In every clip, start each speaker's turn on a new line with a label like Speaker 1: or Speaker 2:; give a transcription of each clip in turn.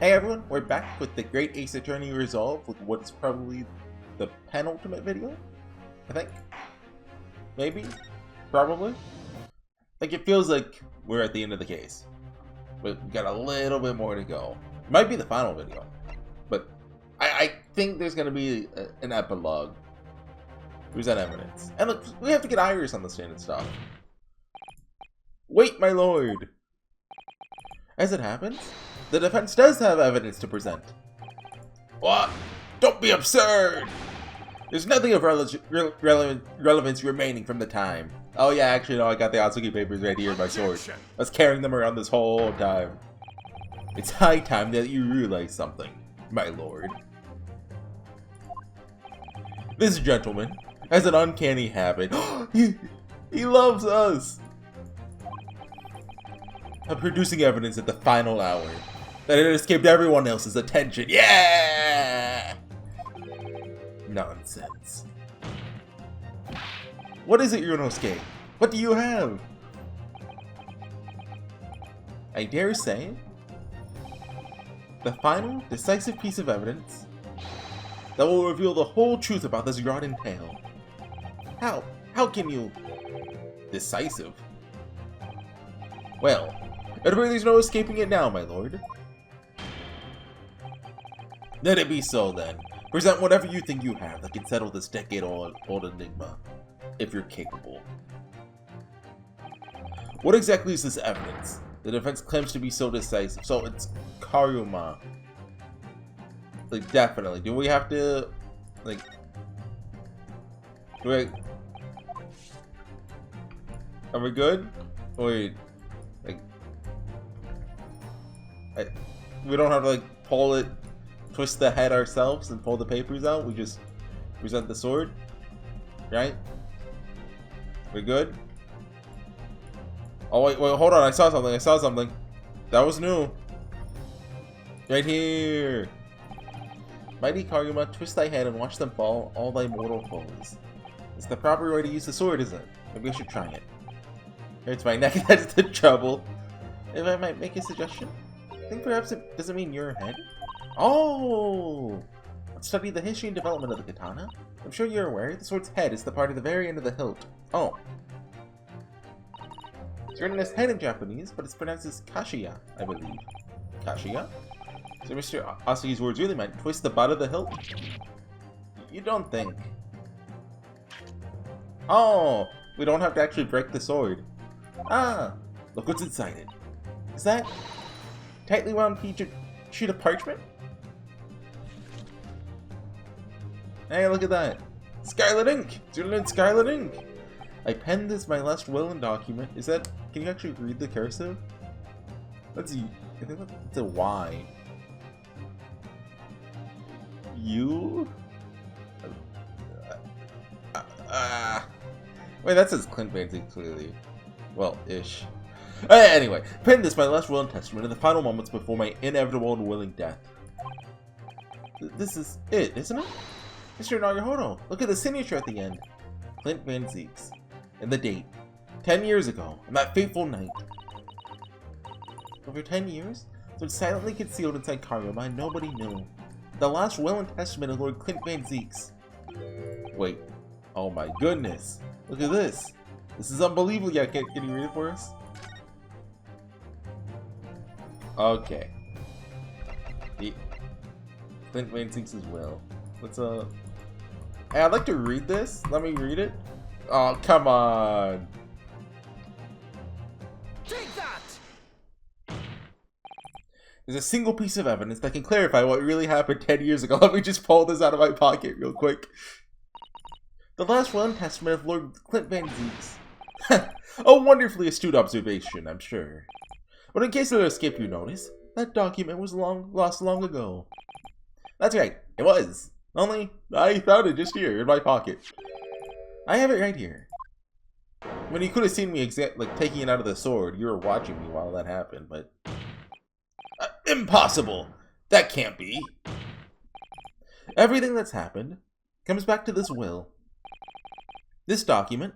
Speaker 1: Hey everyone, we're back with the Great Ace Attorney Resolve with what's probably the penultimate video, I think. Maybe? Probably? Like, it feels like we're at the end of the case. But we got a little bit more to go. It might be the final video. But I think there's going to be an epilogue. Present evidence. And look, we have to get Iris on the stand and stuff. Wait, my lord! As it happens, the defense does have evidence to present. What? Don't be absurd! There's nothing of relevance remaining from the time. Oh yeah, actually no, I got the Ryounosuke papers right here in my sword. I was carrying them around this whole time. It's high time that you realize something, my lord. This gentleman has an uncanny habit. He loves us! Of producing evidence at the final hour. That it escaped everyone else's attention. Yeah! Nonsense. What is it, Ryounosuke? What do you have? I dare say, the final, decisive piece of evidence that will reveal the whole truth about this rotten tale. How? How can you... Decisive? Well, there's no escaping it now, my lord. Let it be so, then. Present whatever you think you have that can settle this decade-old enigma, if you're capable. What exactly is this evidence? The defense claims to be so decisive, so it's Karuma. Like, definitely. Do we have to, like... Wait. Are we good? Wait. Like... we don't have to, like, pull it... Twist the head ourselves and pull the papers out. We just present the sword, right? We're good. Oh wait, hold on! I saw something. That was new. Right here. Mighty Karuma, twist thy head and watch them fall, all thy mortal foes. It's the proper way to use the sword, isn't it? Maybe I should try it. Hurts my neck. That's the trouble. If I might make a suggestion, I think perhaps it doesn't mean your head. Oh! Let's study the history and development of the katana. I'm sure you're aware the sword's head is the part at the very end of the hilt. Oh. It's written as head in Japanese, but it's pronounced as kashiya, I believe. Kashiya? So Mr. Asugi's words really meant twist the butt of the hilt? You don't think. Oh! We don't have to actually break the sword. Ah! Look what's inside it. Is that tightly wound sheet of parchment? Hey, look at that! Scarlet ink! It's written in scarlet ink! I penned this my last will and document. Is that... Can you actually read the cursive? That's... I think that's a Y. You? Wait, that says Clint Banty clearly. Well, ish. Anyway, penned this my last will and testament in the final moments before my inevitable and willing death. This is it, isn't it? Mr. Naruhodo, look at the signature at the end. Clint Van Zeeks. And the date. 10 years ago, on that fateful night. Over 10 years? So it's silently concealed inside Karuma and nobody knew. The last will and testament of Lord Clint Van Zeeks. Wait. Oh my goodness. Look at this. This is unbelievable. Yeah, can you read it for us? Okay. Clint Van Zeeks' will. Let's Hey, I'd like to read this. Let me read it. Oh, come on.
Speaker 2: Take that!
Speaker 1: There's a single piece of evidence that can clarify what really happened 10 years ago. Let me just pull this out of my pocket real quick. The last will and testament of Lord Clint Van Zeeks. A wonderfully astute observation, I'm sure. But in case it'll escape your notice, that document was lost long ago. That's right, it was. Only, I found it just here in my pocket. I have it right here. When you could have seen me like taking it out of the sword, you were watching me while that happened, but... impossible! That can't be! Everything that's happened comes back to this will. This document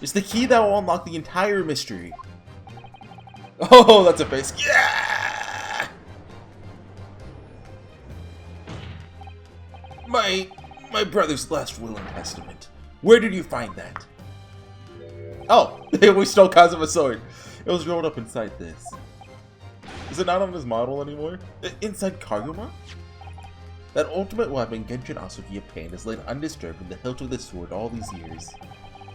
Speaker 1: is the key that will unlock the entire mystery. Oh, that's a face. Yeah! My brother's last will and testament. Where did you find that? Oh, we stole Kazuma's sword. It was rolled up inside this. Is it not on this model anymore? Inside Kaguma? That ultimate weapon Genshin Asuki obtained is laid undisturbed in the hilt of the sword all these years,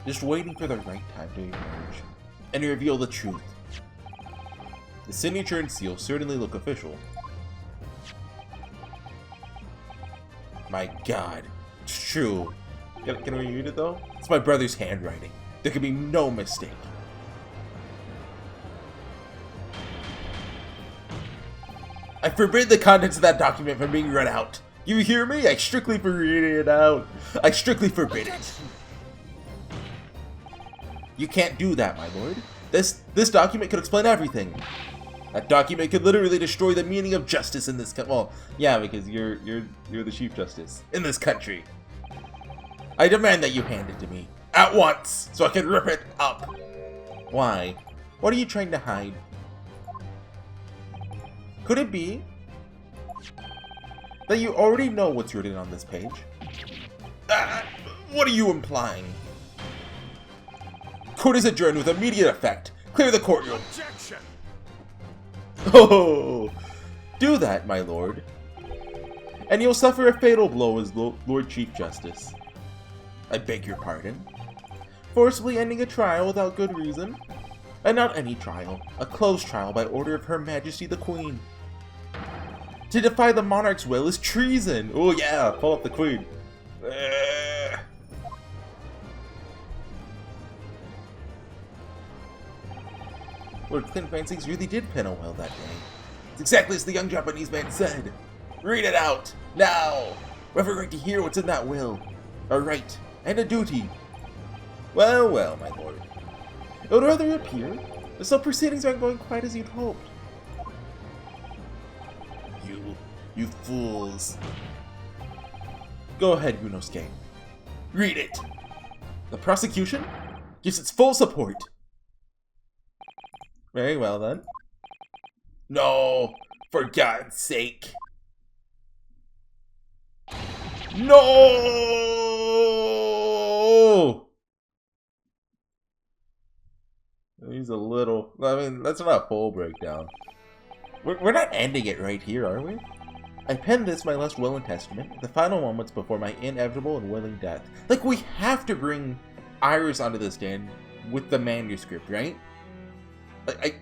Speaker 1: just waiting for the right time to emerge and reveal the truth. The signature and seal certainly look official. My god, it's true. Can we read it though? It's my brother's handwriting. There can be no mistake. I forbid the contents of that document from being read out. You hear me? I strictly forbid it out. I strictly forbid it. You can't do that, my lord. This document could explain everything. That document could literally destroy the meaning of justice in this country. Well, yeah, because you're the Chief Justice in this country. I demand that you hand it to me at once, so I can rip it up. Why? What are you trying to hide? Could it be that you already know what's written on this page? What are you implying? Court is adjourned with immediate effect. Clear the courtroom.
Speaker 2: Objection!
Speaker 1: Oh, do that, my lord, and you'll suffer a fatal blow as Lord Chief Justice. I beg your pardon. Forcibly ending a trial without good reason? And not any trial, a closed trial by order of Her Majesty the Queen. To defy the monarch's will is treason! Oh yeah, pull up the Queen. Lord Clint Vansix really did pen a will that day. It's exactly as the young Japanese man said. Read it out, now! We're ever going to hear what's in that will. A right, and a duty. Well, well, my lord. It would rather appear that some proceedings aren't going quite as you'd hoped. You fools. Go ahead, Ryounosuke. Read it. The prosecution gives its full support. Very well, then. No! For God's sake! No! He's a little... I mean, that's not a full breakdown. We're not ending it right here, are we? I penned this, my last will and testament, the final moments before my inevitable and willing death. Like, we have to bring Iris onto the stand with the manuscript, right? Like,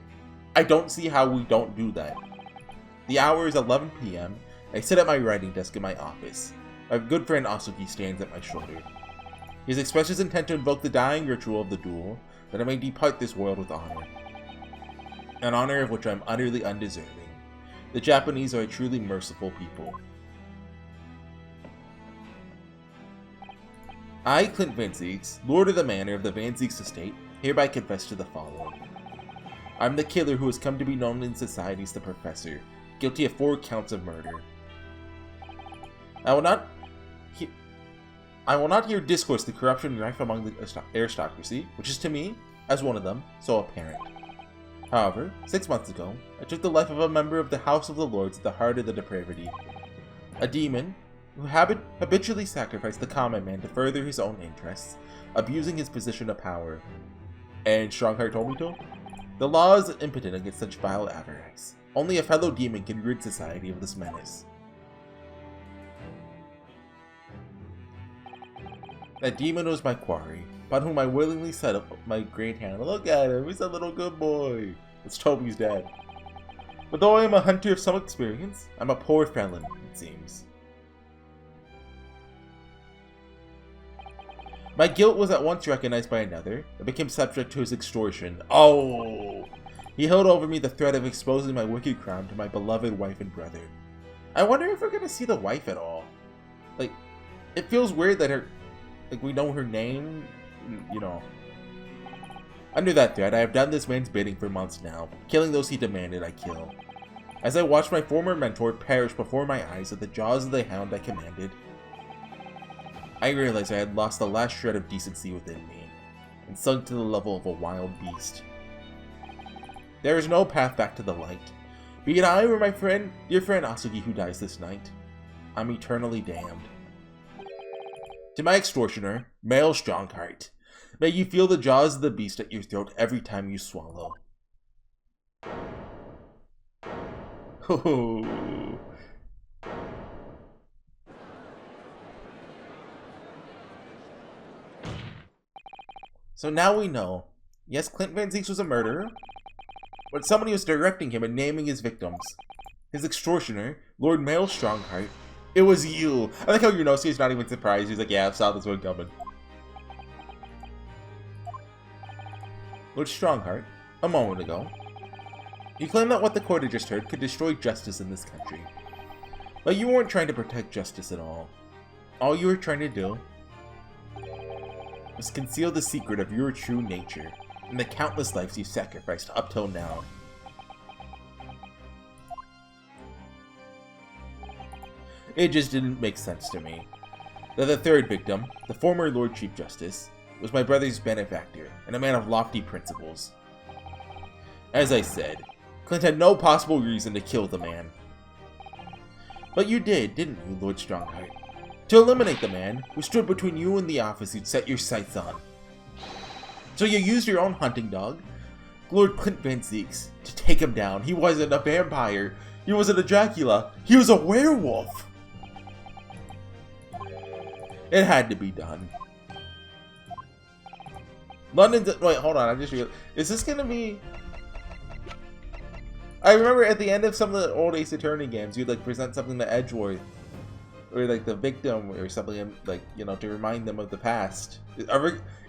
Speaker 1: I don't see how we don't do that. The hour is 11 p.m. I sit at my writing desk in my office. My good friend Asuki stands at my shoulder. He has expressed his intent to invoke the dying ritual of the duel, that I may depart this world with honor. An honor of which I am utterly undeserving. The Japanese are a truly merciful people. I, Clint Vansix, Lord of the Manor of the Vansix Estate, hereby confess to the following. I am the killer who has come to be known in society as the Professor, guilty of 4 counts of murder. I will not hear discourse the corruption rife among the aristocracy, which is to me, as one of them, so apparent. However, 6 months ago, I took the life of a member of the House of the Lords at the heart of the depravity. A demon who habitually sacrificed the common man to further his own interests, abusing his position of power. And Strongheart told me to? The law is impotent against such vile avarice. Only a fellow demon can rid society of this menace. That demon was my quarry, upon whom I willingly set up my great hand. Look at him, he's a little good boy. It's Toby's dad. But though I am a hunter of some experience, I'm a poor felon, it seems. My guilt was at once recognized by another, and became subject to his extortion. Oh! He held over me the threat of exposing my wicked crime to my beloved wife and brother. I wonder if we're gonna see the wife at all. Like, it feels weird that we know her name, you know. Under that threat, I have done this man's bidding for months now, killing those he demanded I kill. As I watched my former mentor perish before my eyes at the jaws of the hound I commanded, I realized I had lost the last shred of decency within me, and sunk to the level of a wild beast. There is no path back to the light. Be it I or my dear friend Asuki who dies this night, I'm eternally damned. To my extortioner, male Strongheart, may you feel the jaws of the beast at your throat every time you swallow. Ooh. So now we know. Yes, Clint Van Zieks was a murderer, but somebody was directing him and naming his victims. His extortioner, Lord Male Strongheart. It was you. I like how Ryounosuke is not even surprised. He's like, yeah, I saw this one coming. Lord Strongheart, a moment ago, you claimed that what the court had just heard could destroy justice in this country. But you weren't trying to protect justice at all. All you were trying to do was conceal the secret of your true nature and the countless lives you've sacrificed up till now. It just didn't make sense to me that the third victim, the former Lord Chief Justice, was my brother's benefactor and a man of lofty principles. As I said, Clint had no possible reason to kill the man. But you did, didn't you, Lord Strongheart? To eliminate the man who stood between you and the office you'd set your sights on. So you used your own hunting dog, Lord Clint Van Zieks, to take him down. He wasn't a vampire. He wasn't a Dracula. He was a werewolf. It had to be done. London's... Wait, hold on. I just realized... Is this gonna be... I remember at the end of some of the old Ace Attorney games, you'd like present something to Edgeworth. Or like the victim or something, like, you know, to remind them of the past.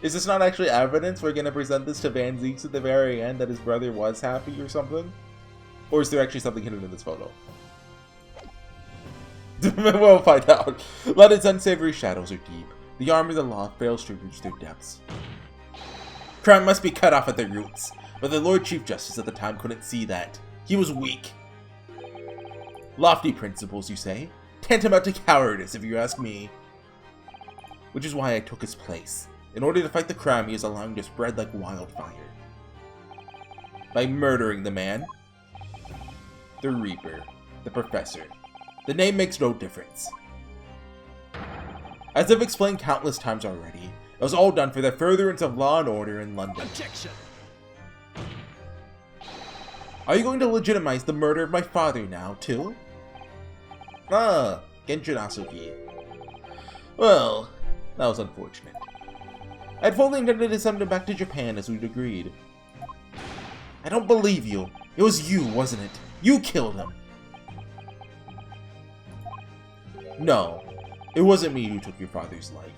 Speaker 1: Is this not actually evidence? We're gonna present this to Van Zieks at the very end that his brother was happy or something? Or is there actually something hidden in this photo? We'll find out. London's unsavory shadows are deep. The arm of the law fails to reach their depths. Crime must be cut off at the roots, but the Lord Chief Justice at the time couldn't see that. He was weak. Lofty principles, you say? Tantamount to cowardice, if you ask me. Which is why I took his place. In order to fight the crime he is allowing to spread like wildfire. By murdering the man. The Reaper. The Professor. The name makes no difference. As I've explained countless times already, it was all done for the furtherance of law and order in London.
Speaker 2: Objection.
Speaker 1: Are you going to legitimize the murder of my father now, too? Ah, Ryounosuke. Well, that was unfortunate. I'd fully intended to send him back to Japan as we'd agreed. I don't believe you. It was you, wasn't it? You killed him. No, it wasn't me who took your father's life.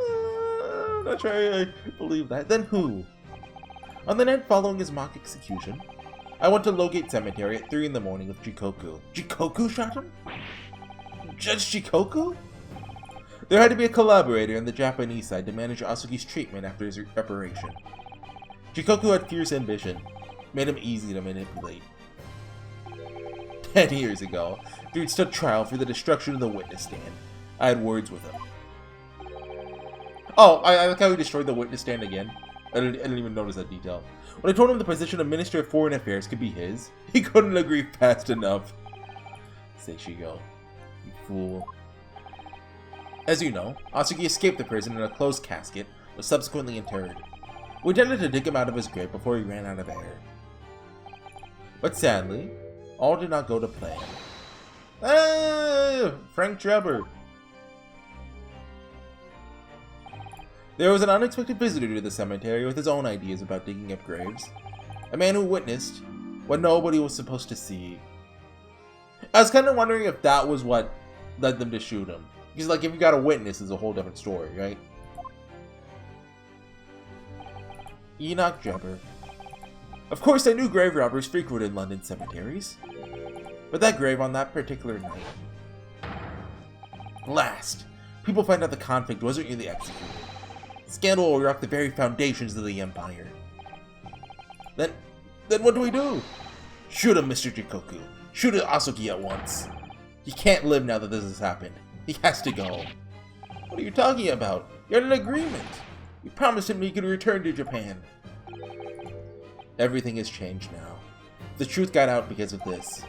Speaker 1: I'm not sure I believe that. Then who? On the night following his mock execution, I went to Logate Cemetery at 3 in the morning with Jikoku. Jikoku shot him? Judge Jikoku? There had to be a collaborator on the Japanese side to manage Asuki's treatment after his operation. Jikoku had fierce ambition, made him easy to manipulate. 10 years ago, after he'd stood trial for the destruction of the witness stand, I had words with him. Oh, I like how he destroyed the witness stand again. I didn't even notice that detail. When I told him the position of Minister of Foreign Affairs could be his, he couldn't agree fast enough. Seishigo, you fool. As you know, Asuki escaped the prison in a closed casket, was subsequently interred. We intended to dig him out of his grave before he ran out of air. But sadly, all did not go to plan. Ah, Frank Drebber. There was an unexpected visitor to the cemetery with his own ideas about digging up graves. A man who witnessed what nobody was supposed to see. I was kind of wondering if that was what led them to shoot him. Because, like, if you got a witness, it's a whole different story, right? Enoch Drebber. Of course, I knew grave robbers frequented London cemeteries. But that grave on that particular night. Last, people find out the convict wasn't really executed. Scandal will rock the very foundations of the Empire. Then what do we do? Shoot him, Mr. Jikoku. Shoot Asuki at once. He can't live now that this has happened. He has to go. What are you talking about? You had an agreement. You promised him he could return to Japan. Everything has changed now. If the truth got out because of this,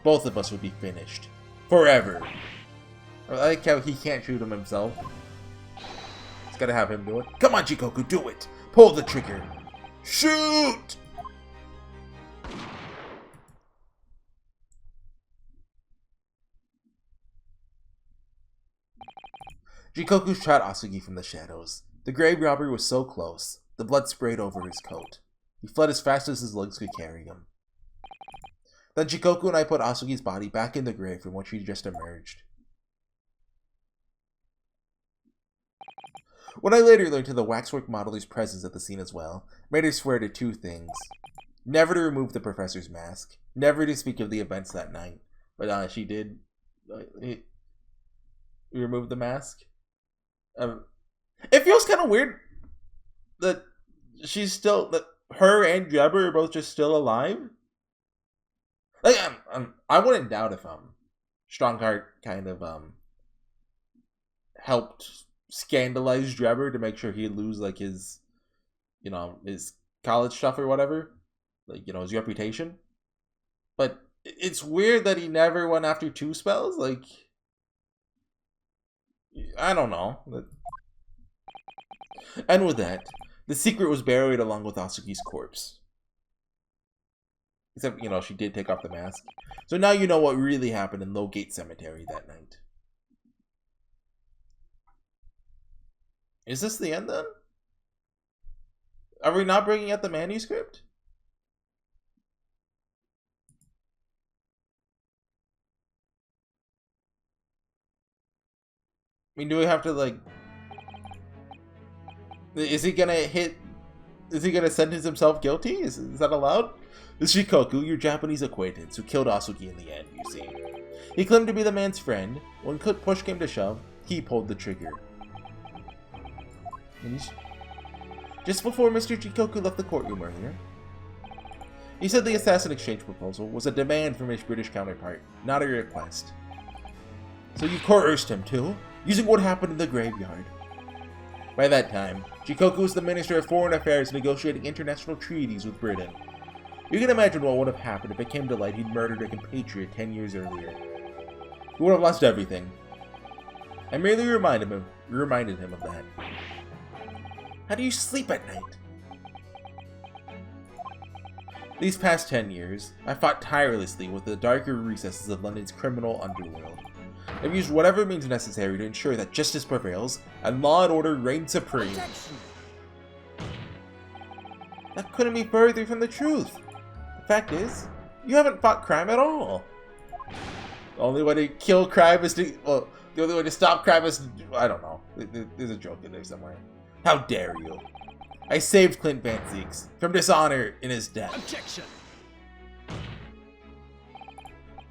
Speaker 1: both of us would be finished. Forever. I like how he can't shoot him himself. gotta have him do it. Come on, Jikoku, do it! Pull the trigger! Shoot! Jikoku shot Asugi from the shadows. The grave robber was so close. The blood sprayed over his coat. He fled as fast as his legs could carry him. Then Jikoku and I put Asugi's body back in the grave from which he just emerged. When I later learned to the waxwork modeler's presence at the scene as well, made her swear to two things. Never to remove the professor's mask, never to speak of the events that night. But she did remove the mask. It feels kind of weird that she's still, that her and Jebber are both just still alive. Like, I wouldn't doubt if Strongheart kind of helped scandalize Jebber to make sure he'd lose like his, his college stuff or whatever, like his reputation. But it's weird that he never went after two spells. Like, I don't know. And with that, the secret was buried along with Asugi's corpse. Except, she did take off the mask. So now you know what really happened in Lowgate Cemetery that night. Is this the end then? Are we not bringing out the manuscript? I mean, do we have to, like... Is he gonna sentence himself guilty? Is that allowed? This is Shikoku, your Japanese acquaintance, who killed Asugi in the end, you see. He claimed to be the man's friend. When push came to shove, he pulled the trigger. Just before Mr. Shikoku left the courtroom earlier, he said the assassin exchange proposal was a demand from his British counterpart, not a request. So you coerced him too, using what happened in the graveyard. By that time, Shikoku was the Minister of Foreign Affairs negotiating international treaties with Britain. You can imagine what would have happened if it came to light he'd murdered a compatriot 10 years earlier. He would have lost everything. I merely reminded him of that. How do you sleep at night? These past 10 years, I fought tirelessly with the darker recesses of London's criminal underworld. I've used whatever means necessary to ensure that justice prevails and law and order reign supreme. That couldn't be further from the truth. The fact is, you haven't fought crime at all. The only way to kill crime is to... Well, the only way to stop crime is to... I don't know. There's a joke in there somewhere. How dare you? I saved Clint Van Zeeks from dishonor in his death.
Speaker 2: Objection.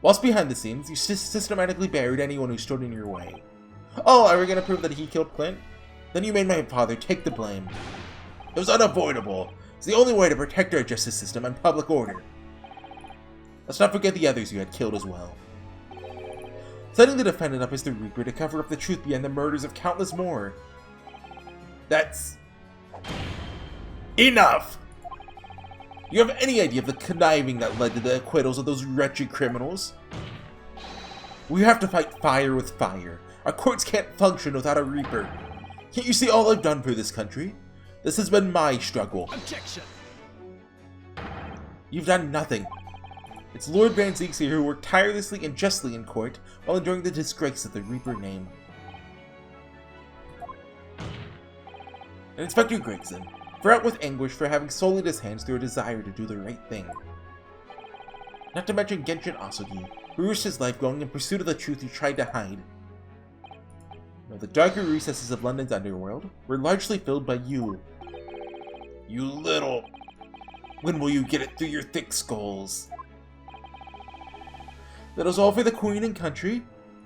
Speaker 1: Whilst behind the scenes, you systematically buried anyone who stood in your way. Oh, are we gonna prove that he killed Clint? Then you made my father take the blame. It was unavoidable. It's the only way to protect our justice system and public order. Let's not forget the others you had killed as well. Setting the defendant up as the Reaper to cover up the truth behind the murders of countless more. That's... enough! You have any idea of the conniving that led to the acquittals of those wretched criminals? We have to fight fire with fire. Our courts can't function without a Reaper. Can't you see all I've done for this country? This has been my struggle.
Speaker 2: Objection.
Speaker 1: You've done nothing. It's Lord Van Zeeks here who worked tirelessly and justly in court while enduring the disgrace of the Reaper name. And Inspector Gregson, fraught with anguish for having sullied his hands through a desire to do the right thing. Not to mention Genshin Asugi, who risked his life going in pursuit of the truth he tried to hide. Now, the darker recesses of London's underworld were largely filled by you. You little... When will you get it through your thick skulls? That was all for the Queen and country?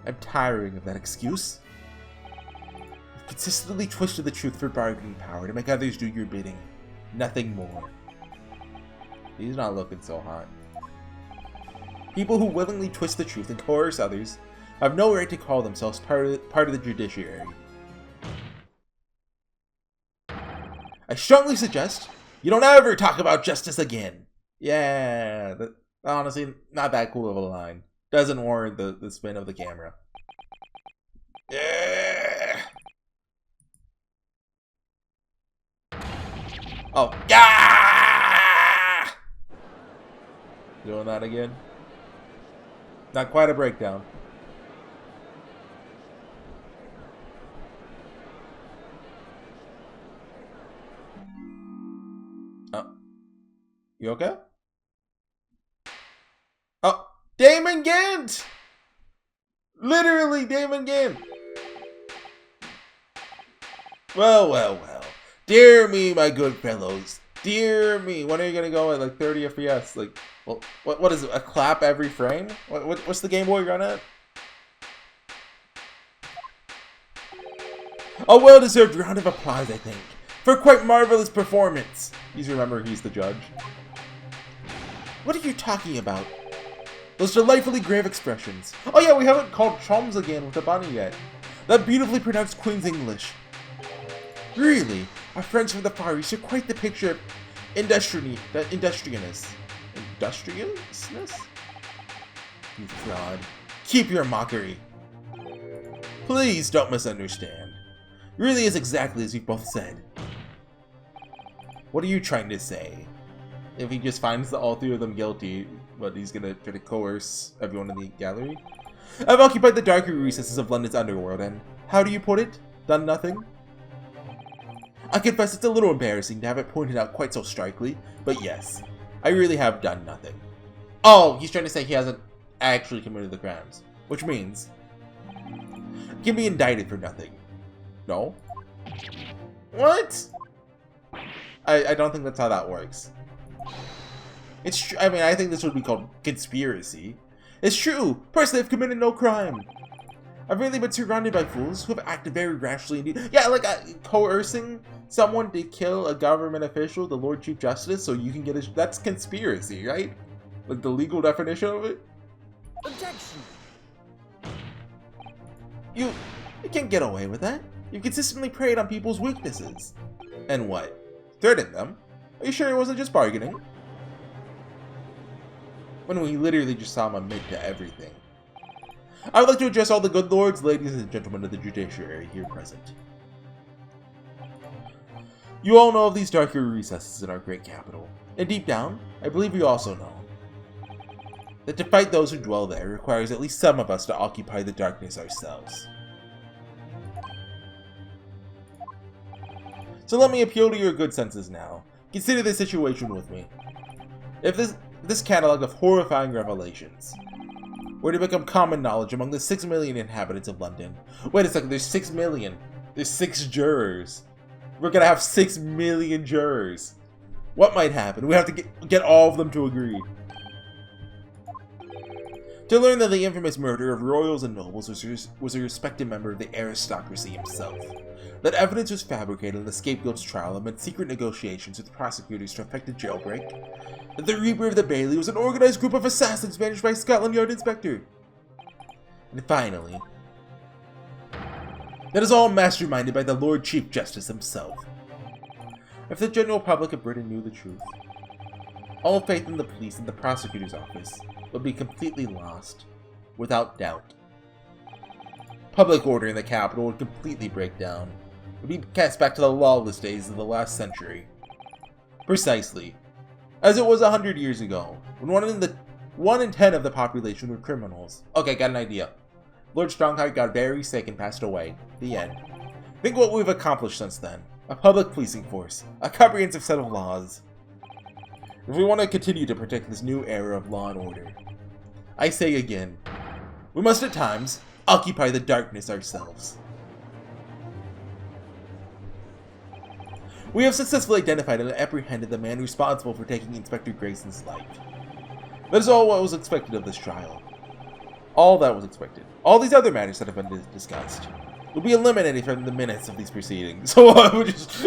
Speaker 1: I'm tiring of that excuse. You've consistently twisted the truth for bargaining power to make others do your bidding. Nothing more. He's not looking so hot. People who willingly twist the truth and coerce others have no right to call themselves part of the judiciary. I strongly suggest you don't ever talk about justice again. Yeah, honestly, not that cool of a line. Doesn't warrant the spin of the camera. Yeah. Oh, yeah! Doing that again. Not quite a breakdown. Oh, you okay? Oh, Damon Gant! Literally, Damon Gant! Well, well, well. Dear me, my good fellows. Dear me. When are you gonna go at like 30 FPS? Like, well, what is it? A clap every frame? What's the Game Boy run at? A well-deserved round of applause, I think, for a quite marvelous performance. Please remember he's the judge. What are you talking about? Those delightfully grave expressions. Oh yeah, we haven't called Sholmes again with the bunny yet. That beautifully pronounced Queen's English. Really, our friends from the Far East are quite the picture of industriousness. Industriousness? You fraud. Keep your mockery. Please don't misunderstand. It really is exactly as you both said. What are you trying to say? If he just finds all three of them guilty, but he's gonna try to coerce everyone in the gallery? I've occupied the darker recesses of London's underworld and, how do you put it? Done nothing? I confess it's a little embarrassing to have it pointed out quite so starkly, but yes, I really have done nothing. Oh, he's trying to say he hasn't actually committed the crimes, which means he can be indicted for nothing. No? What? I don't think that's how that works. It's true. I mean, I think this would be called conspiracy. It's true. Personally, I've committed no crime. I've really been surrounded by fools who have acted very rashly indeed. Yeah, like coercing someone to kill a government official, the Lord Chief Justice, so you can get his... That's conspiracy, right? Like the legal definition of it?
Speaker 2: Objection!
Speaker 1: You can't get away with that. You've consistently preyed on people's weaknesses. And what? Threatened them? Are you sure it wasn't just bargaining? When we literally just saw him admit to everything. I would like to address all the good lords, ladies, and gentlemen of the judiciary here present. You all know of these darker recesses in our great capital, and deep down, I believe you also know that to fight those who dwell there requires at least some of us to occupy the darkness ourselves. So let me appeal to your good senses now. Consider this situation with me. If this catalog of horrifying revelations were to become common knowledge among the 6 million inhabitants of London. Wait a second, there's 6 million. There's 6 jurors. We're gonna have 6 million jurors. What might happen? We have to get all of them to agree. To learn that the infamous murder of royals and nobles was a respected member of the aristocracy himself. That evidence was fabricated in the scapegoat's trial amid secret negotiations with prosecutors to effect a jailbreak. That the Reaper of the Bailey was an organized group of assassins managed by a Scotland Yard inspector. And finally, that is all masterminded by the Lord Chief Justice himself. If the general public of Britain knew the truth, all faith in the police and the prosecutor's office would be completely lost, without doubt. Public order in the capital would completely break down. It would be cast back to the lawless days of the last century. Precisely, as it was 100 years ago, when 1 in 10 of the population were criminals. Okay, got an idea. Lord Strongheart got very sick and passed away. The end. Think what we've accomplished since then. A public policing force. A comprehensive set of laws. If we want to continue to protect this new era of law and order, I say again, we must at times occupy the darkness ourselves. We have successfully identified and apprehended the man responsible for taking Inspector Grayson's life. That is all what was expected of this trial. All that was expected. All these other matters that have been discussed will be eliminated from the minutes of these proceedings. So we just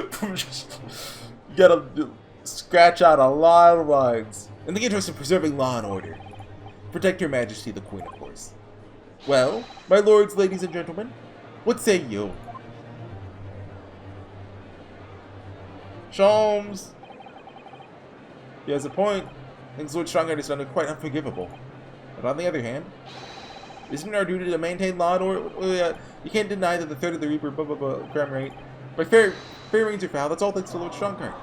Speaker 1: gotta scratch out a lot of lines. In the interest of preserving law and order. Protect your majesty the queen, of course. Well, my lords, ladies, and gentlemen, what say you? Sholmes! He has a point. Things Lord Strongheart has done are quite unforgivable. But on the other hand, isn't it our duty to maintain law and order? You can't deny that the threat of the Reaper, crime rate. But fair reigns are foul, that's all thanks to Lord Strongheart.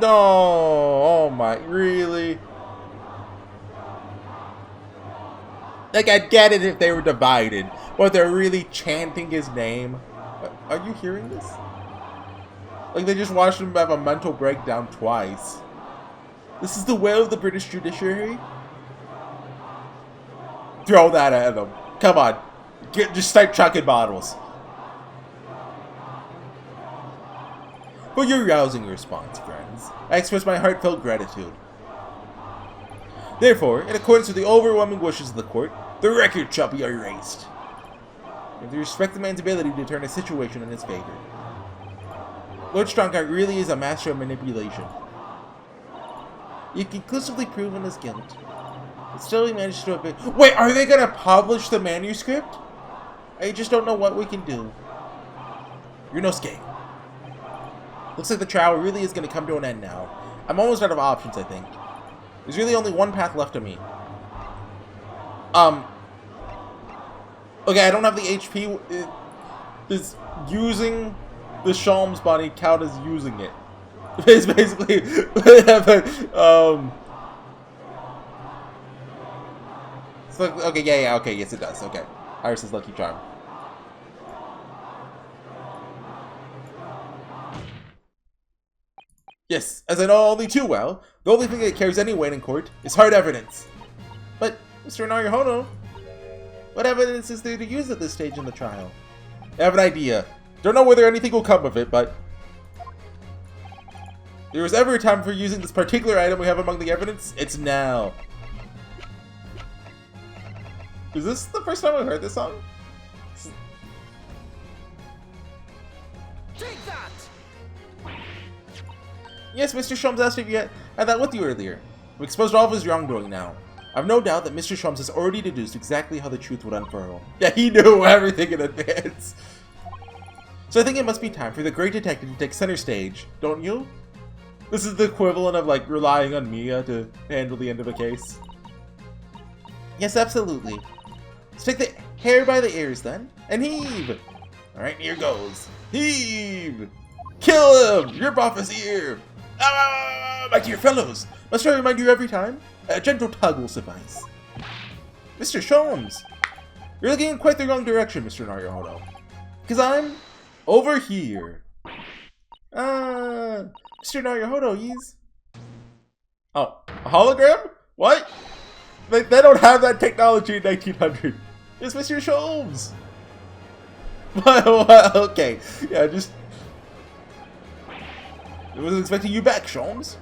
Speaker 1: No! Oh my, really? Like, I'd get it if they were divided, but they're really chanting his name. Are you hearing this? Like, they just watched him have a mental breakdown twice. This is the will of the British judiciary? Throw that at them. Come on. Just start chucking bottles. For your rousing response, friends, I express my heartfelt gratitude. Therefore, in accordance with the overwhelming wishes of the court, the record shall be erased. If you respect the man's ability to turn a situation in his favor. Lord Strongheart really is a master of manipulation. You've conclusively proven his guilt. But still he managed to evade— Wait, are they gonna publish the manuscript? I just don't know what we can do. Ryounosuke. Looks like the trial really is gonna come to an end now. I'm almost out of options, I think. There's really only one path left to me. Okay, I don't have the HP. Does using the Sholmes body count as using it? It's basically, so, okay, yeah, okay, yes it does, okay. Iris's Lucky Charm. Yes, as I know only too well, the only thing that carries any weight in court is hard evidence. But, Mr. Ryounosuke, what evidence is there to use at this stage in the trial? I have an idea. Don't know whether anything will come of it, but if there was ever a time for using this particular item we have among the evidence, it's now. Is this the first time I've heard this song?
Speaker 2: Take that!
Speaker 1: Yes, Mr. Sholmes asked if you had that with you earlier. We've exposed all of his wrongdoing now. I've no doubt that Mr. Sholmes has already deduced exactly how the truth would unfurl. Yeah, he knew everything in advance. So I think it must be time for the great detective to take center stage, don't you? This is the equivalent of, like, relying on Mia to handle the end of a case. Yes, absolutely. Let's take the hair by the ears, then, and heave! Alright, here goes. Heave! Kill him! Rip off his ear! Ah, my dear fellows! Must I remind you every time? A gentle tug will suffice. Mr. Sholmes! You're looking in quite the wrong direction, Mr. Ryounosuke. Because I'm over here. Mr. Ryounosuke, he's... Oh, a hologram? What? They don't have that technology in 1900. It's Mr. Sholmes. What? Okay. Yeah, just... I wasn't expecting you back, Sholmes.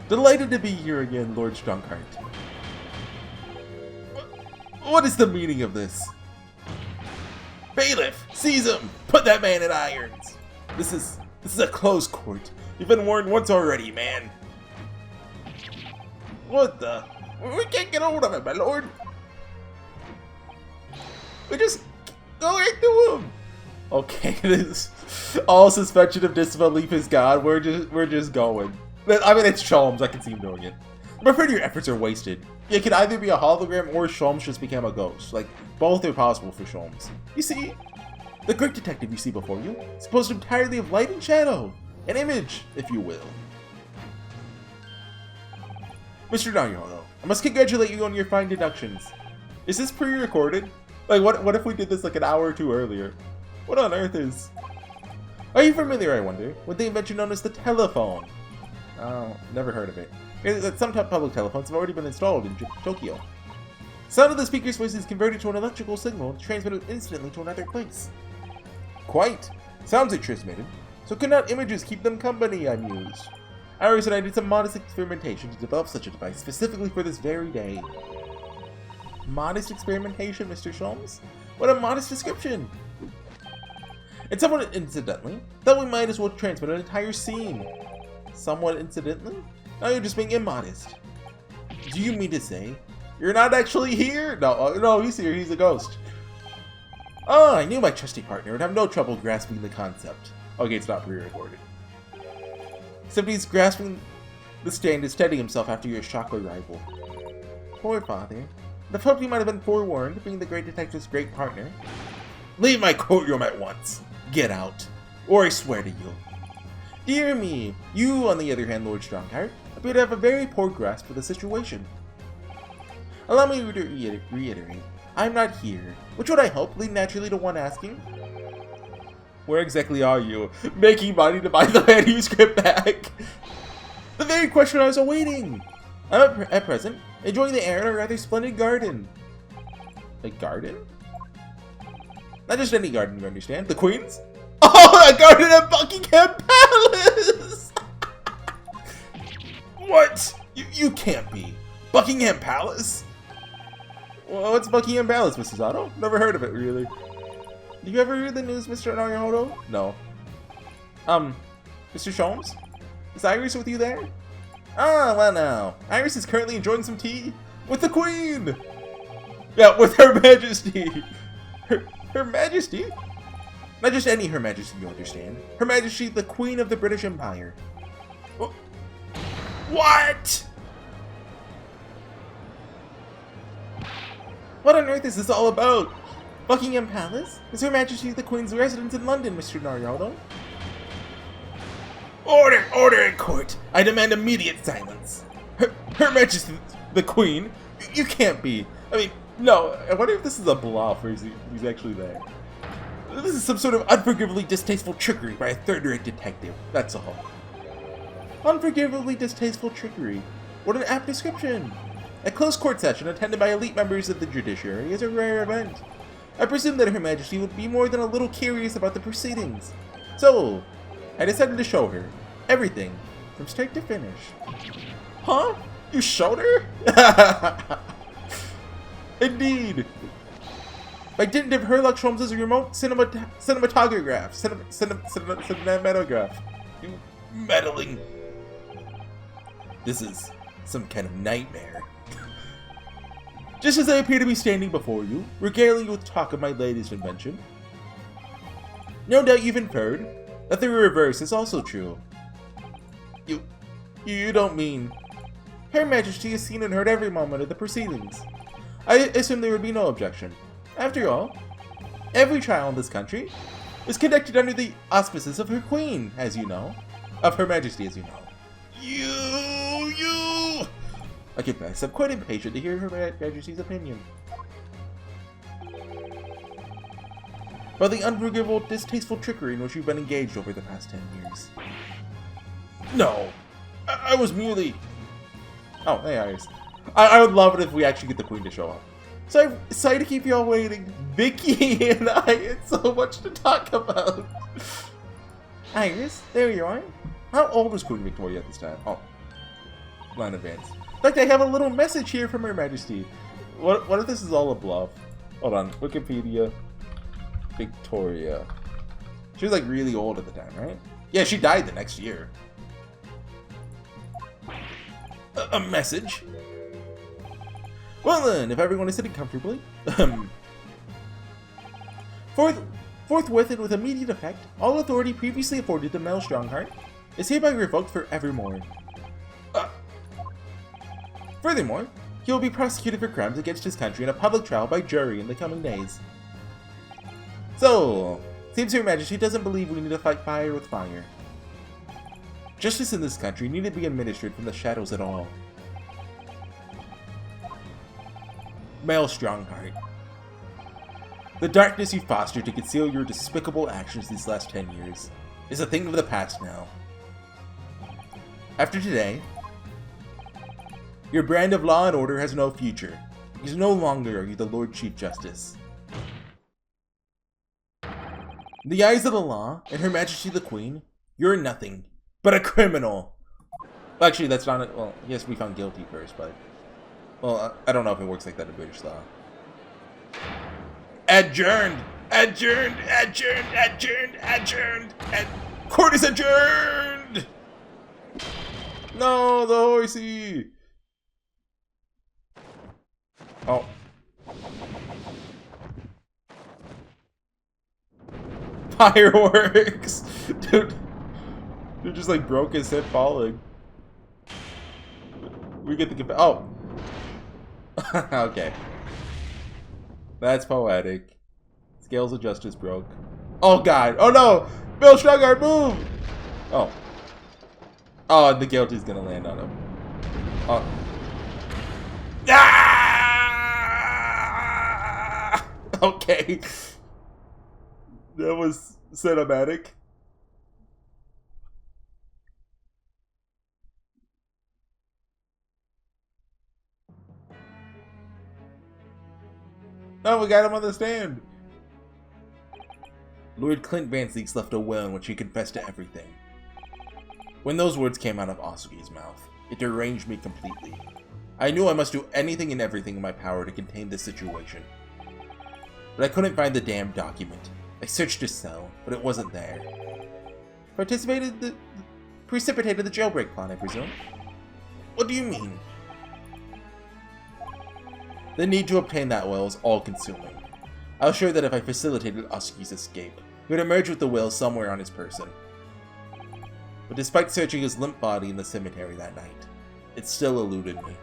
Speaker 1: Delighted to be here again, Lord Strongheart. What is the meaning of this? Bailiff, seize him! Put that man in irons! This is a closed court. You've been warned once already, man. What the? We can't get hold of him, my lord. We just go right through him. Okay, this all suspension of disbelief is gone. We're just going. I mean, it's Sholmes. I can see him doing it. I'm afraid your efforts are wasted. It could either be a hologram or Sholmes just became a ghost. Like, both are possible for Sholmes. You see, the great detective you see before you is composed entirely of light and shadow. An image, if you will. Mr. Ryounosuke, I must congratulate you on your fine deductions. Is this pre-recorded? Like, what if we did this like an hour or two earlier? What on earth is... Are you familiar, I wonder, with the invention known as the telephone? Oh, never heard of it. Some public telephones have already been installed in Tokyo. Sound of the speaker's voice is converted to an electrical signal and transmitted instantly to another place. Quite. Sounds are transmitted. So could not images keep them company, I mused. Iris and I did some modest experimentation to develop such a device specifically for this very day. Modest experimentation, Mr. Sholmes? What a modest description! And somewhat incidentally, thought we might as well transmit an entire scene. Somewhat incidentally? Now you're just being immodest. Do you mean to say you're not actually here? No, he's here. He's a ghost. Ah, I knew my trusty partner would have no trouble grasping the concept. Okay, it's not pre-recorded. Except he's grasping the stand to steady himself after your shock arrival. Poor father. The hope he might have been forewarned, being the great detective's great partner. Leave my courtroom at once. Get out, or I swear to you. Dear me, you, on the other hand, Lord Strongheart, appear to have a very poor grasp of the situation. Allow me to reiterate, I'm not here, which would I hope lead naturally to one asking, where exactly are you? Making money to buy the manuscript back? The very question I was awaiting! I'm at present enjoying the air in a rather splendid garden. A garden? Not just any garden, you understand? The Queen's? Oh, a garden at Buckingham Palace! What? You can't be. Buckingham Palace? Well, what's Buckingham Palace, Mrs. Otto? Never heard of it, really. Did you ever hear the news, Mr. Naruhodo? No. Mr. Sholmes? Is Iris with you there? Ah, well now. Iris is currently enjoying some tea with the Queen! Yeah, with Her Majesty! Her Majesty? Not just any Her Majesty, you understand. Her Majesty, the Queen of the British Empire. What? What on earth is this all about? Buckingham Palace? Is Her Majesty the Queen's residence in London, Mr. Naruhodo? Order! Order in court! I demand immediate silence. Her Majesty the Queen? You can't be. I mean, no. I wonder if this is a bluff or is he's actually there. This is some sort of unforgivably distasteful trickery by a third-rate detective. That's all. Unforgivably distasteful trickery. What an apt description. A close court session attended by elite members of the judiciary is a rare event. I presume that Her Majesty would be more than a little curious about the proceedings. So, I decided to show her everything from start to finish. Huh? You showed her? Indeed. By dint of Herlock Sholmes' remote cinematograph. You meddling. This is some kind of nightmare. Just as I appear to be standing before you, regaling you with talk of my latest invention, no doubt you've inferred that the reverse is also true. You don't mean... Her Majesty has seen and heard every moment of the proceedings. I assume there would be no objection. After all, every trial in this country is conducted under the auspices of her Queen, as you know. Of Her Majesty, as you know. You! I confess, I'm quite impatient to hear Her Majesty's opinion. About the unforgivable, distasteful trickery in which you've been engaged over the past 10 years. No! I was merely... Oh, hey Iris. I would love it if we actually get the Queen to show up. Sorry to keep you all waiting. Vicky and I had so much to talk about. Iris, there you are. How old is Queen Victoria at this time? Oh, line advance. In fact, I have a little message here from Her Majesty. What if this is all a bluff? Hold on, Wikipedia. Victoria. She was like really old at the time, right? Yeah, she died the next year. A message? Well then, if everyone is sitting comfortably, forthwith and with immediate effect, all authority previously afforded to Mel Strongheart is hereby revoked forevermore. Furthermore, he will be prosecuted for crimes against his country in a public trial by jury in the coming days. So, seems Her Majesty doesn't believe we need to fight fire with fire. Justice in this country need to be administered from the shadows at all. Male Strongheart. The darkness you fostered to conceal your despicable actions these last 10 years is a thing of the past now. After today, your brand of law and order has no future, because no longer are you the Lord Chief Justice. In the eyes of the law, and Her Majesty the Queen, you're nothing but a criminal. Well, actually, that's not it. Well, yes, we found guilty first, but... Well, I don't know if it works like that in British law. Adjourned! Adjourned! Adjourned! Adjourned! Adjourned! Court is adjourned! No, the horsey! Oh. Fireworks! Dude. They just like broke his head falling. We get the... Oh! Okay. That's poetic. Scales of justice broke. Oh god! Oh no! Bill Strongheart, move! Oh. Oh, and the guilty's gonna land on him. Oh. Ah! Okay. That was cinematic. Oh, we got him on the stand. Lord Clint Van Zeeks left a will in which he confessed to everything. When those words came out of Osugi's mouth, it deranged me completely. I knew I must do anything and everything in my power to contain this situation. But I couldn't find the damned document. I searched his cell, but it wasn't there. Precipitated the jailbreak plot, I presume? What do you mean? The need to obtain that will is all-consuming. I was sure that if I facilitated Osugi's escape, he would emerge with the will somewhere on his person. But despite searching his limp body in the cemetery that night, it still eluded me.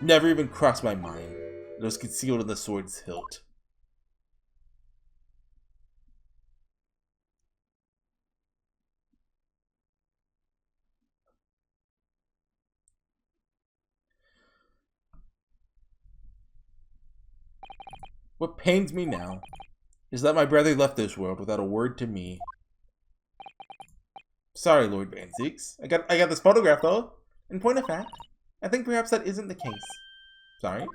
Speaker 1: Never even crossed my mind that it was concealed in the sword's hilt. What pains me now is that my brother left this world without a word to me. Sorry, Lord Van Zeeks. I got this photograph though. In point of fact, I think perhaps that isn't the case. Sorry?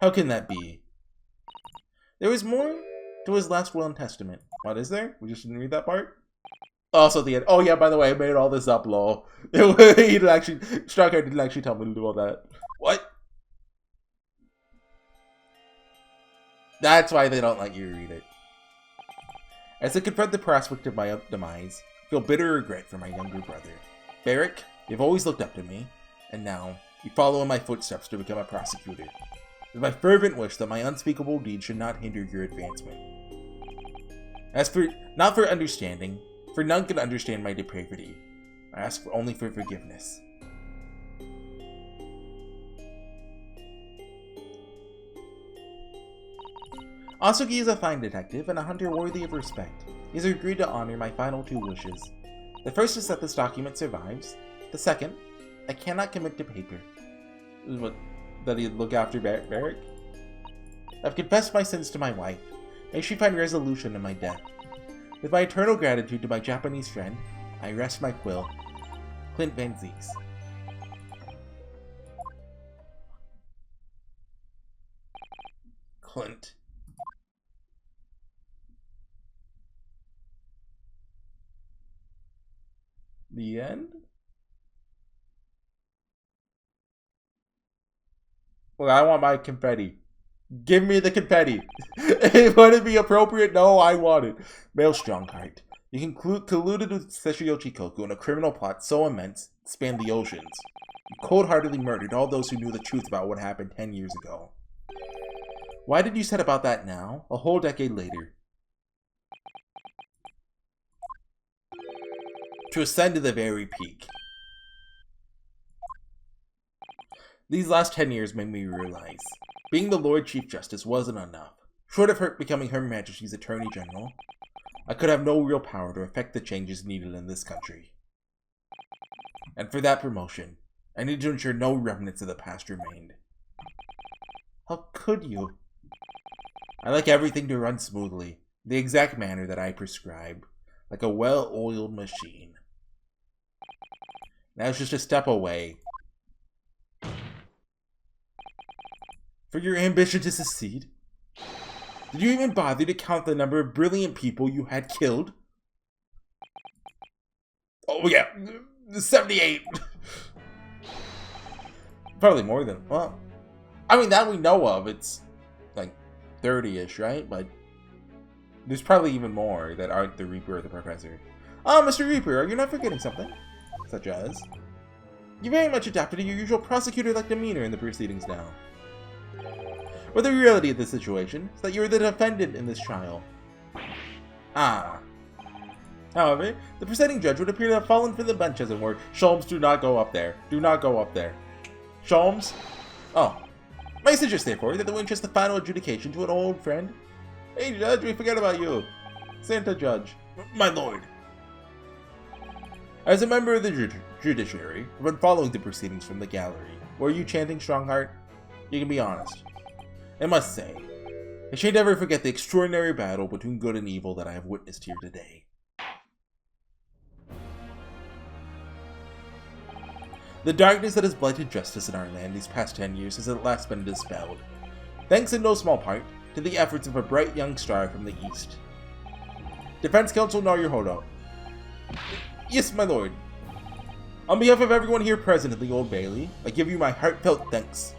Speaker 1: How can that be? There was more to his last will and testament. What is there? We just didn't read that part? Also at the end. Oh yeah, by the way, I made all this up, lol. He didn't actually, Striker didn't actually tell me to do all that. What? That's why they don't let you read it. As I confront the prospect of my demise, I feel bitter regret for my younger brother. Barrick, you've always looked up to me, and now you follow in my footsteps to become a prosecutor. It is my fervent wish that my unspeakable deed should not hinder your advancement. As for, not for understanding, for none can understand my depravity. I ask only for forgiveness. Osugi is a fine detective and a hunter worthy of respect. He has agreed to honor my final two wishes. The first is that this document survives. The second, I cannot commit to paper. That he'd look after Barrick? I've confessed my sins to my wife. May she find resolution in my death. With my eternal gratitude to my Japanese friend, I rest my quill. Clint Van Zeeks. Clint. The end? Well, I want my confetti. Give me the confetti. Would it be appropriate? No, I want it. Male Strongheart. You colluded with Sessho Chikoku in a criminal plot so immense it spanned the oceans. You cold-heartedly murdered all those who knew the truth about what happened 10 years ago. Why did you set about that now, a whole decade later? To ascend to the very peak. These last 10 years made me realize being the Lord Chief Justice wasn't enough. Short of becoming Her Majesty's Attorney General, I could have no real power to effect the changes needed in this country. And for that promotion, I need to ensure no remnants of the past remained. How could you? I like everything to run smoothly, the exact manner that I prescribe, like a well-oiled machine. Now it's just a step away. For your ambition to succeed? Did you even bother to count the number of brilliant people you had killed? Oh yeah, 78! Probably more than, well, I mean that we know of, it's like 30-ish, right? But there's probably even more that aren't the Reaper or the Professor. Oh, Mr. Reaper, are you not forgetting something? Such as? You very much adapted to your usual prosecutor-like demeanor in the proceedings now. But the reality of the situation is that you are the defendant in this trial. Ah. However, the presiding judge would appear to have fallen from the bench, as it were. Sholmes, do not go up there. Do not go up there. Sholmes? Oh. May I suggest, therefore, that we entrust the final adjudication to an old friend? Hey, Judge, we forget about you. Santa Judge. My lord. As a member of the judiciary, I've been following the proceedings from the gallery. Were you chanting Strongheart? You can be honest. I must say, I should never forget the extraordinary battle between good and evil that I have witnessed here today. The darkness that has blighted justice in our land these past 10 years has at last been dispelled, thanks in no small part to the efforts of a bright young star from the east. Defense Counsel Ryounosuke. Yes, my lord. On behalf of everyone here present at the Old Bailey, I give you my heartfelt thanks.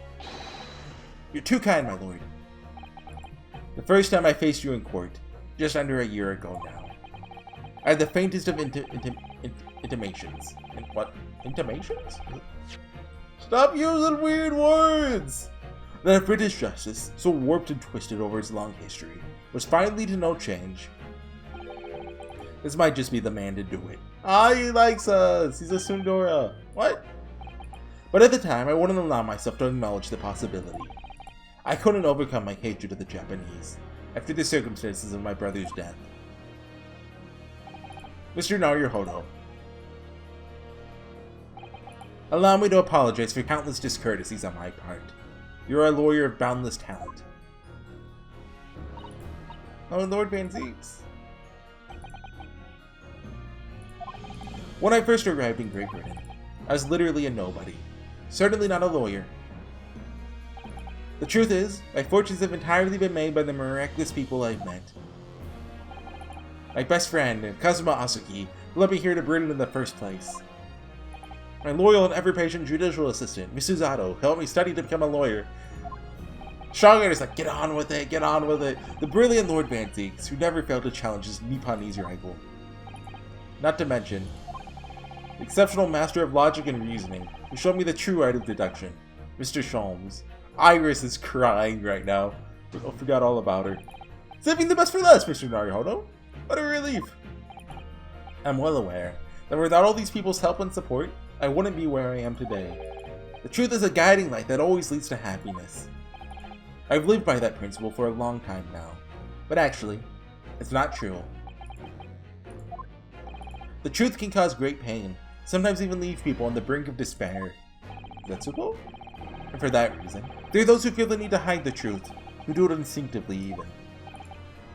Speaker 1: You're too kind, my lord. The first time I faced you in court, just under a year ago now, I had the faintest of intimations. What? Intimations? Stop using weird words! That British justice, so warped and twisted over its long history, was finally to no change. This might just be the man to do it. Ah, he likes us! He's a Sundora. What? But at the time, I wouldn't allow myself to acknowledge the possibility. I couldn't overcome my hatred of the Japanese, after the circumstances of my brother's death. Mr. Ryounosuke, allow me to apologize for countless discourtesies on my part. You're a lawyer of boundless talent. Oh, Lord Van Zeeks. When I first arrived in Great Britain, I was literally a nobody. Certainly not a lawyer. The truth is, my fortunes have entirely been made by the miraculous people I've met. My best friend, Kazuma Asuki, who led me here to Britain in the first place. My loyal and ever-patient judicial assistant, Miss Suzato, helped me study to become a lawyer. Strongheart is like, get on with it, get on with it. The brilliant Lord Van Zeeks, who never failed to challenge his Nipponese rival. Not to mention, the exceptional master of logic and reasoning, who showed me the true art of deduction, Mr. Sholmes. Iris is crying right now. I forgot all about her. Saving the best for last, Mr. Ryounosuke. What a relief. I'm well aware that without all these people's help and support, I wouldn't be where I am today. The truth is a guiding light that always leads to happiness. I've lived by that principle for a long time now, but actually, it's not true. The truth can cause great pain, sometimes even leave people on the brink of despair. Is that so? And for that reason, there are those who feel the need to hide the truth, who do it instinctively even.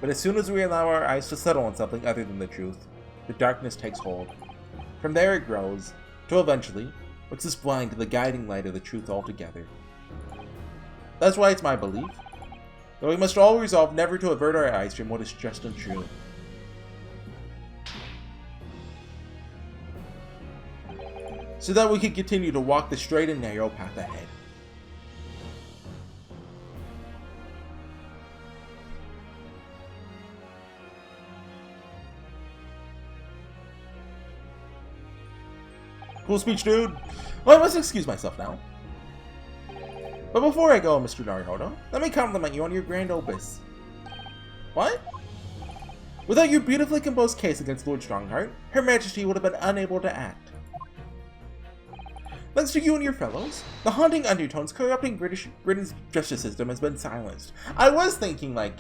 Speaker 1: But as soon as we allow our eyes to settle on something other than the truth, the darkness takes hold. From there it grows, till eventually, makes us blind to the guiding light of the truth altogether. That's why it's my belief that we must all resolve never to avert our eyes from what is just and true. So that we can continue to walk the straight and narrow path ahead. Cool speech, dude. Well, I must excuse myself now. But before I go, Mr. Ryounosuke, let me compliment you on your grand opus. What? Without your beautifully composed case against Lord Strongheart, Her Majesty would have been unable to act. Thanks to you and your fellows, the haunting undertones corrupting Britain's justice system has been silenced. I was thinking, like,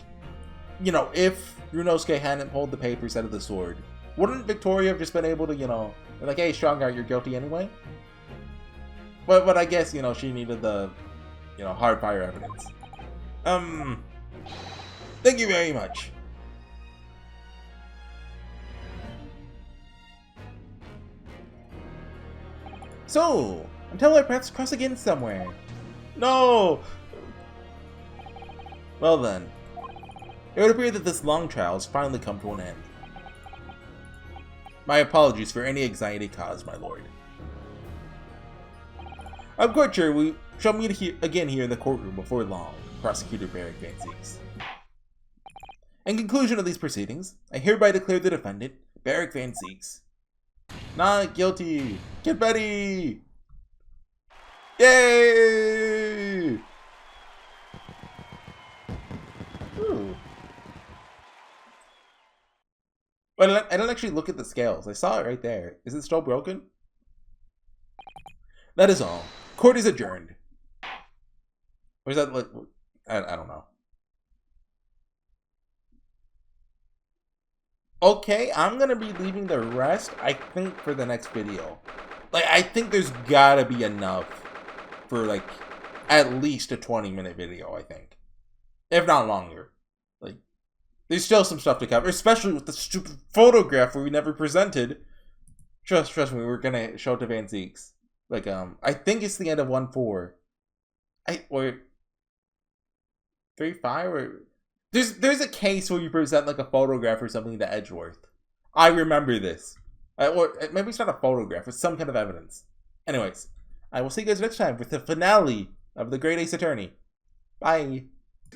Speaker 1: you know, if Ryounosuke hadn't pulled the papers out of the sword, wouldn't Victoria have just been able to, you know, like, hey, Strongheart, you're guilty anyway? But I guess, you know, she needed the, you know, hard fire evidence. Thank you very much. So, until our paths cross again somewhere. No! Well then, it would appear that this long trial has finally come to an end. My apologies for any anxiety caused, my lord. I'm quite sure we shall meet again here in the courtroom before long, Prosecutor Barrick Van Zeeks. In conclusion of these proceedings, I hereby declare the defendant, Barrick Van Zeeks, not guilty. Get ready! Yay! Ooh. But I don't actually look at the scales. I saw it right there. Is it still broken? That is all. Court is adjourned. Or is that like... I don't know. Okay, I'm gonna be leaving the rest, I think, for the next video. Like, I think there's gotta be enough for, like, at least a 20-minute video, I think. If not longer. Like, there's still some stuff to cover, especially with the stupid photograph where we never presented. Trust me, we're gonna show it to Van Zeeks. Like, I think it's the end of 1-4. Or 3-5, or there's a case where you present like a photograph or something to Edgeworth. I remember this. Or maybe it's not a photograph, it's some kind of evidence. Anyways, I will see you guys next time with the finale of The Great Ace Attorney. Bye.